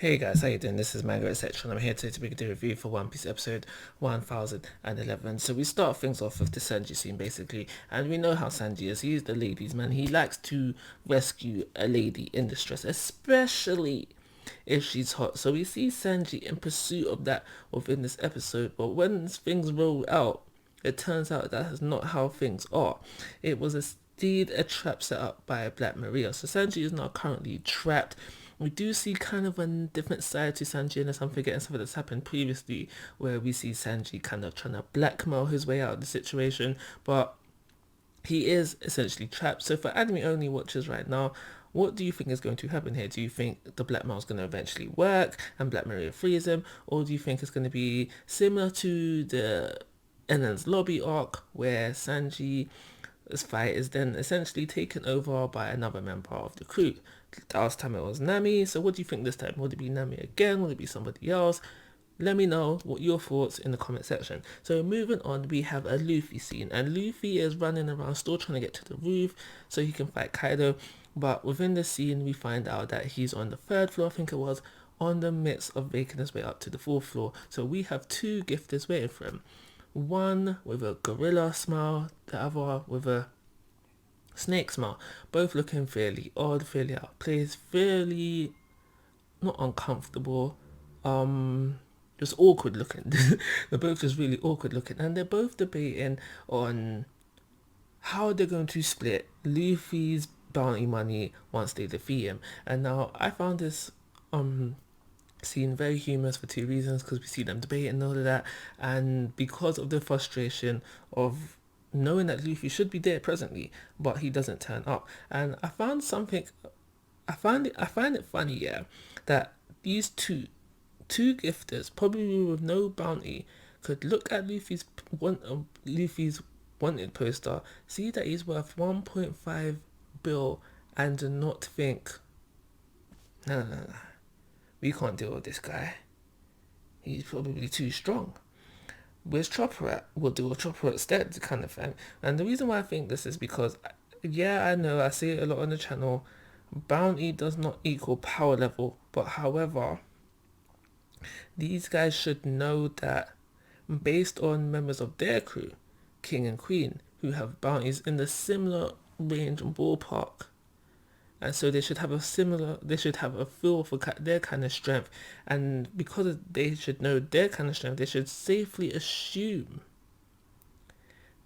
Hey guys, how you doing? This is Manga, etc. and I'm here today to make a review for One Piece episode 1011. So we start things off with the Sanji scene basically, and we know how Sanji is. He's the ladies' man. He likes to rescue a lady in distress, especially if she's hot. So we see Sanji in pursuit of that within this episode, but when things roll out, it turns out that is not how things are. It was indeed a trap set up by Black Maria. So Sanji is now currently trapped. We do see kind of a different side to Sanji, unless I'm forgetting something that's happened previously, where we see Sanji kind of trying to blackmail his way out of the situation, but he is essentially trapped. So for anime only watchers right now, what do you think is going to happen here? Do you think the blackmail is going to eventually work and Black Maria frees him, or do you think it's going to be similar to the Enen's lobby arc, where Sanji this fight is then essentially taken over by another member of the crew? Last time it was Nami, so what do you think this time? Would it be Nami again? Would it be somebody else? Let me know what your thoughts in the comment section. So moving on, we have a Luffy scene, and Luffy is running around still trying to get to the roof so he can fight Kaido. But within the scene, we find out that he's on the third floor, I think it was, on the midst of making his way up to the fourth floor. So we have two gifters waiting for him. One with a gorilla smile, the other with a snake smile. Both looking fairly odd, fairly out of place, fairly not uncomfortable, just awkward looking. They're both just really awkward looking, and they're both debating on how they're going to split Luffy's bounty money once they defeat him. And now I found this scene very humorous for two reasons, because we see them debating and all of that, and because of the frustration of knowing that Luffy should be there presently, but he doesn't turn up. And I found something. I find it funny, yeah, that these two gifters, probably with no bounty, could look at Luffy's wanted poster, see that he's worth 1.5 bill, and not think, no, we can't deal with this guy. He's probably too strong. Where's Chopper at? We'll deal with Chopper instead, kind of thing. And the reason why I think this is because, yeah, I know I see it a lot on the channel. Bounty does not equal power level, but however, these guys should know that based on members of their crew, King and Queen, who have bounties in the similar range and ballpark, and so they should have a feel for their kind of strength, and because they should know their kind of strength, they should safely assume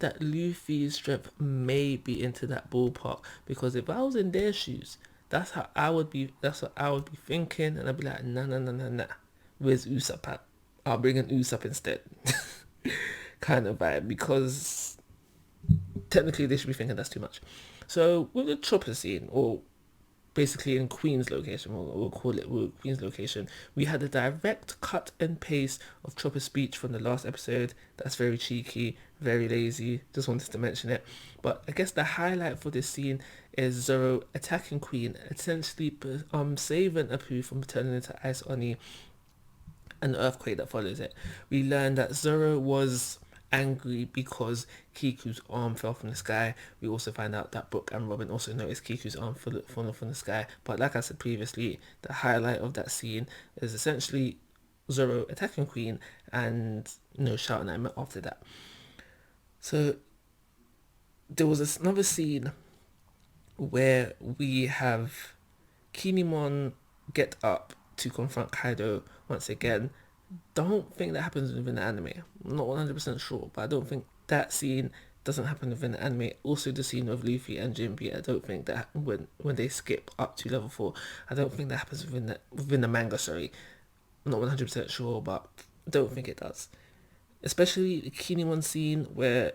that Luffy's strength may be into that ballpark. Because if I was in their shoes, that's what I would be thinking, and I'd be like, nah. Where's Usopp at? I'll bring an Usopp instead. Kind of vibe, because technically they should be thinking that's too much. So with the chopper scene, or basically in Queen's location, we'll call it Queen's location, we had a direct cut and paste of Chopper's speech from the last episode. That's very cheeky, very lazy, just wanted to mention it. But I guess the highlight for this scene is Zoro attacking Queen, essentially saving Apu from turning into Ice Oni, and the earthquake that follows it. We learned that Zoro was angry because Kiku's arm fell from the sky. We also find out that Brook and Robin also noticed Kiku's arm falling from the sky. But like I said previously, the highlight of that scene is essentially Zoro attacking Queen and shouting at him after that. So there was another scene where we have Kinemon get up to confront Kaido once again. Don't think that happens within the anime. I'm not 100% sure, but I don't think that scene doesn't happen within the anime. Also, the scene of Luffy and Jinbe, I don't think that when they skip up to level 4, I don't think that happens within the manga. Sorry, I'm not 100% sure, but I don't think it does. Especially the Kinemon scene where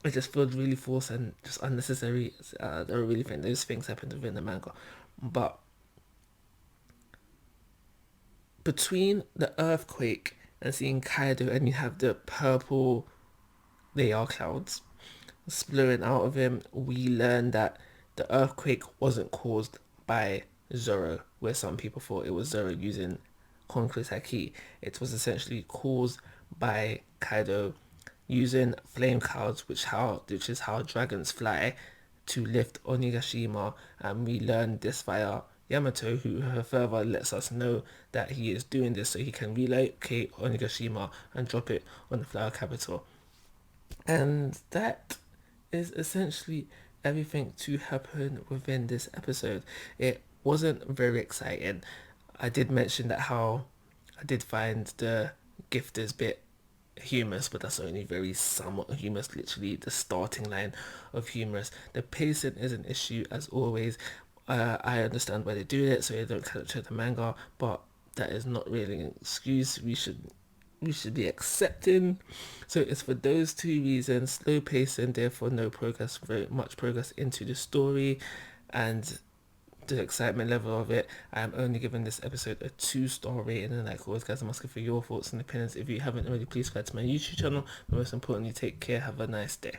it just feels really forced and just unnecessary. I don't really think those things happen within the manga, but between the earthquake and seeing Kaido, and you have the purple, they are clouds, splurring out of him, we learn that the earthquake wasn't caused by Zoro, where some people thought it was Zoro using Conqueror's Haki. It was essentially caused by Kaido using flame clouds, which is how dragons fly, to lift Onigashima, and we learned this via Yamato, who her father lets us know that he is doing this so he can relocate Onigashima and drop it on the flower capital. And that is essentially everything to happen within this episode. It wasn't very exciting. I did mention that how I did find the gifters bit humorous, but that's only very somewhat humorous, literally the starting line of humorous. The pacing is an issue as always. I understand why they do it, so they don't capture the manga, but that is not really an excuse we should be accepting. So it's for those two reasons: slow pacing, therefore no progress, very much progress into the story, and the excitement level of it. I'm only giving this episode a 2-star rating, and like always guys, I'm asking for your thoughts and opinions. If you haven't already, please subscribe to my YouTube channel, but most importantly, take care, have a nice day.